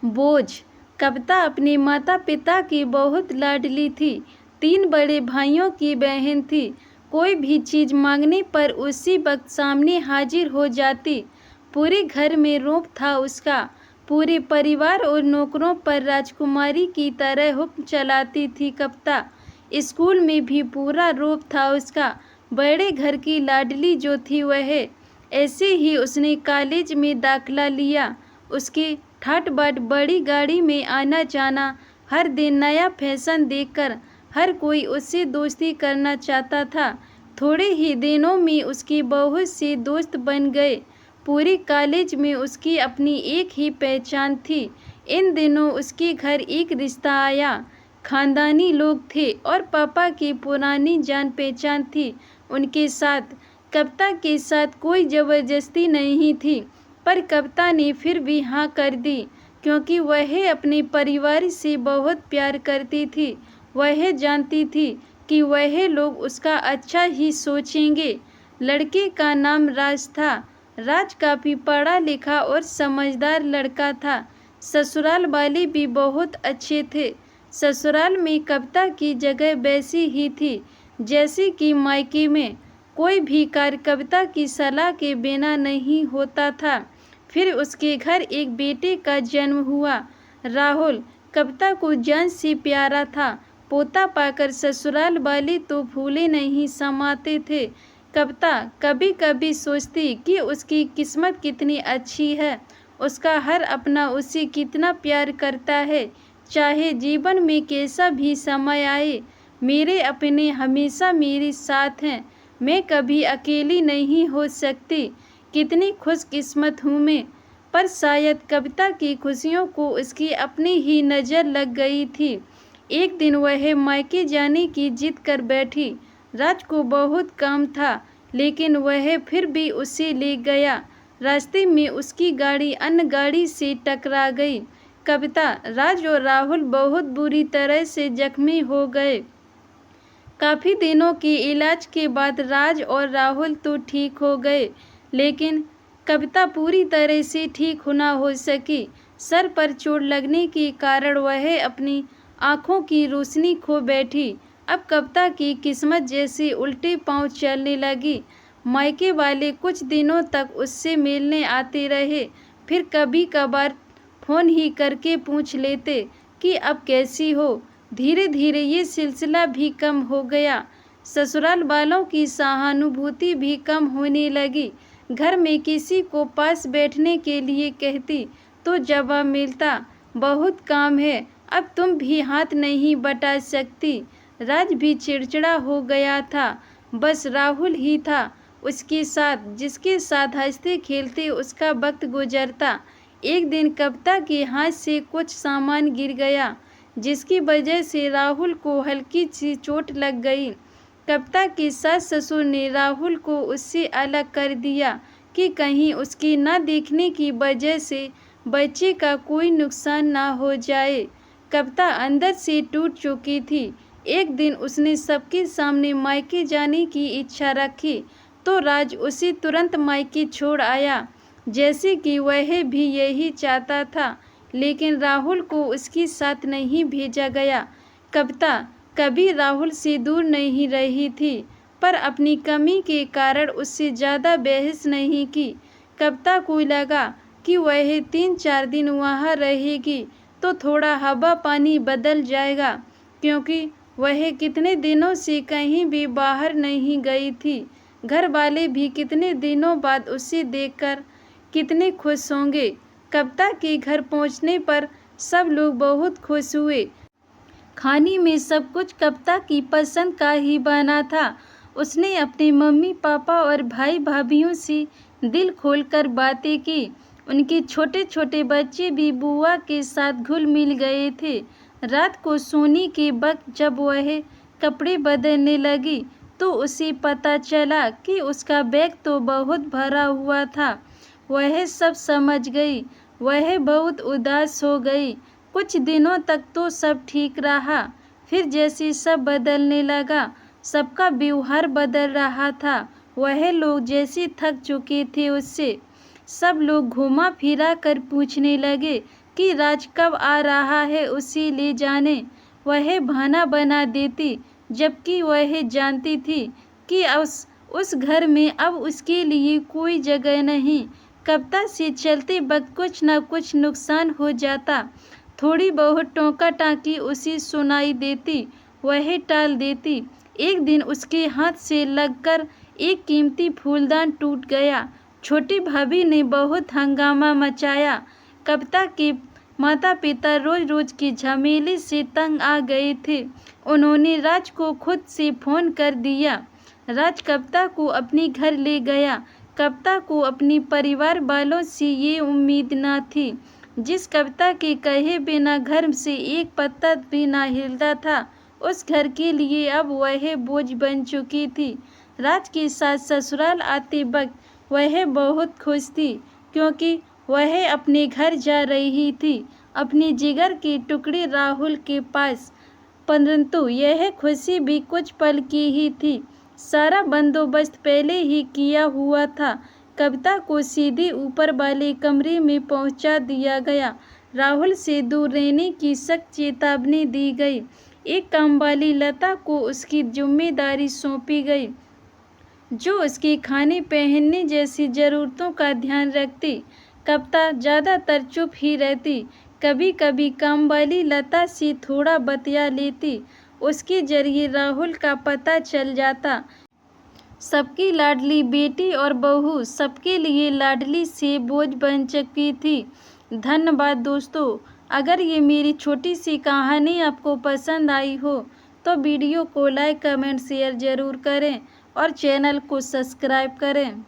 बोझ। कविता अपने माता पिता की बहुत लाडली थी। 3 बड़े भाइयों की बहन थी। कोई भी चीज़ मांगने पर उसी वक्त सामने हाजिर हो जाती। पूरे घर में रौब था उसका। पूरे परिवार और नौकरों पर राजकुमारी की तरह हुक्म चलाती थी कविता। स्कूल में भी पूरा रौब था उसका। बड़े घर की लाडली जो थी वह। ऐसे ही उसने कॉलेज में दाखिला लिया। उसकी ठाट बाट बड़ी गाड़ी में आना जाना, हर दिन नया फैशन देखकर हर कोई उससे दोस्ती करना चाहता था। थोड़े ही दिनों में उसके बहुत से दोस्त बन गए। पूरे कॉलेज में उसकी अपनी एक ही पहचान थी। इन दिनों उसके घर एक रिश्ता आया। खानदानी लोग थे और पापा की पुरानी जान पहचान थी उनके साथ। कविता के साथ कोई ज़बरदस्ती नहीं थी, पर कविता ने फिर भी हाँ कर दी, क्योंकि वह अपने परिवार से बहुत प्यार करती थी। वह जानती थी कि वह लोग उसका अच्छा ही सोचेंगे। लड़के का नाम राज था। राज काफ़ी पढ़ा लिखा और समझदार लड़का था। ससुराल वाले भी बहुत अच्छे थे। ससुराल में कविता की जगह वैसी ही थी जैसी कि मायके में। कोई भी कार्य कविता की सलाह के बिना नहीं होता था। फिर उसके घर एक बेटे का जन्म हुआ, राहुल। कविता को जान से प्यारा था। पोता पाकर ससुराल वाले तो भूले नहीं समाते थे। कविता कभी कभी सोचती कि उसकी किस्मत कितनी अच्छी है। उसका हर अपना उसे कितना प्यार करता है। चाहे जीवन में कैसा भी समय आए, मेरे अपने हमेशा मेरे साथ हैं। मैं कभी अकेली नहीं हो सकती। कितनी खुशकिस्मत हूँ मैं। पर शायद कविता की खुशियों को उसकी अपनी ही नज़र लग गई थी। एक दिन वह मायके जाने की जिद कर बैठी। राज को बहुत काम था, लेकिन वह फिर भी उसे ले गया। रास्ते में उसकी गाड़ी अन्य गाड़ी से टकरा गई। कविता, राज और राहुल बहुत बुरी तरह से जख्मी हो गए। काफ़ी दिनों के इलाज के बाद राज और राहुल तो ठीक हो गए, लेकिन कविता पूरी तरह से ठीक ना हो सकी। सर पर चोट लगने के कारण वह अपनी आँखों की रोशनी खो बैठी। अब कविता की किस्मत जैसे उल्टे पांव चलने लगी। मायके वाले कुछ दिनों तक उससे मिलने आते रहे, फिर कभी कभार फ़ोन ही करके पूछ लेते कि अब कैसी हो। धीरे धीरे ये सिलसिला भी कम हो गया। ससुराल वालों की सहानुभूति भी कम होने लगी। घर में किसी को पास बैठने के लिए कहती तो जवाब मिलता, बहुत काम है, अब तुम भी हाथ नहीं बटा सकती। राज भी चिड़चिड़ा हो गया था। बस राहुल ही था उसके साथ, जिसके साथ हंसते खेलते उसका वक्त गुजरता। एक दिन कविता के हाथ से कुछ सामान गिर गया, जिसकी वजह से राहुल को हल्की सी चोट लग गई। कविता के सास ससुर ने राहुल को उससे अलग कर दिया कि कहीं उसकी न देखने की वजह से बच्चे का कोई नुकसान ना हो जाए। कविता अंदर से टूट चुकी थी। एक दिन उसने सबके सामने मायके जाने की इच्छा रखी, तो राज उसे तुरंत मायके छोड़ आया, जैसे कि वह भी यही चाहता था। लेकिन राहुल को उसके साथ नहीं भेजा गया। कविता कभी राहुल से दूर नहीं रही थी, पर अपनी कमी के कारण उससे ज़्यादा बहस नहीं की। कविता को लगा कि वह 3-4 दिन वहाँ रहेगी तो थोड़ा हवा पानी बदल जाएगा, क्योंकि वह कितने दिनों से कहीं भी बाहर नहीं गई थी। घर वाले भी कितने दिनों बाद उसे देखकर कितने खुश होंगे। कविता के घर पहुंचने पर सब लोग बहुत खुश हुए। खाने में सब कुछ कविता की पसंद का ही बना था। उसने अपने मम्मी पापा और भाई भाभीयों से दिल खोलकर बातें की। उनके छोटे छोटे बच्चे भी बुआ के साथ घुल मिल गए थे। रात को सोने के वक्त जब वह कपड़े बदलने लगी, तो उसे पता चला कि उसका बैग तो बहुत भरा हुआ था। वह सब समझ गई। वह बहुत उदास हो गई। कुछ दिनों तक तो सब ठीक रहा, फिर जैसे सब बदलने लगा, सबका व्यवहार बदल रहा था। वह लोग जैसे थक चुके थे उससे। सब लोग घुमा फिरा कर पूछने लगे, कि राज कब आ रहा है उसी ले जाने। वह बहाना बना देती, जबकि वह जानती थी कि उस घर में अब उसके लिए कोई जगह नहीं। कविता से चलते वक्त कुछ न कुछ नुकसान हो जाता। थोड़ी बहुत टोका टाकी उसे सुनाई देती, वह टाल देती। एक दिन उसके हाथ से लगकर एक कीमती फूलदान टूट गया। छोटी भाभी ने बहुत हंगामा मचाया। कविता के माता पिता रोज रोज के झमेले से तंग आ गए थे। उन्होंने राज को खुद से फोन कर दिया। राज कविता को अपने घर ले गया। कविता को अपने परिवार वालों से ये उम्मीद न थी। जिस कविता के कहे बिना घर से एक पत्ता भी ना हिलता था, उस घर के लिए अब वह बोझ बन चुकी थी। राज के साथ ससुराल आते वक्त वह बहुत खुश थी, क्योंकि वह अपने घर जा रही थी, अपने जिगर के टुकड़े राहुल के पास। परंतु यह खुशी भी कुछ पल की ही थी। सारा बंदोबस्त पहले ही किया हुआ था। कविता को सीधे ऊपर वाले कमरे में पहुंचा दिया गया। राहुल से दूर रहने की सख्त चेतावनी दी गई। एक कामवाली लता को उसकी जिम्मेदारी सौंपी गई, जो उसके खाने पहनने जैसी ज़रूरतों का ध्यान रखती। कविता ज़्यादातर चुप ही रहती। कभी कभी कामवाली लता से थोड़ा बतिया लेती। उसके जरिए राहुल का पता चल जाता। सबकी लाडली बेटी और बहू सबके लिए लाडली से बोझ बन चुकी थी। धन्यवाद दोस्तों। अगर ये मेरी छोटी सी कहानी आपको पसंद आई हो तो वीडियो को लाइक, कमेंट, शेयर ज़रूर करें और चैनल को सब्सक्राइब करें।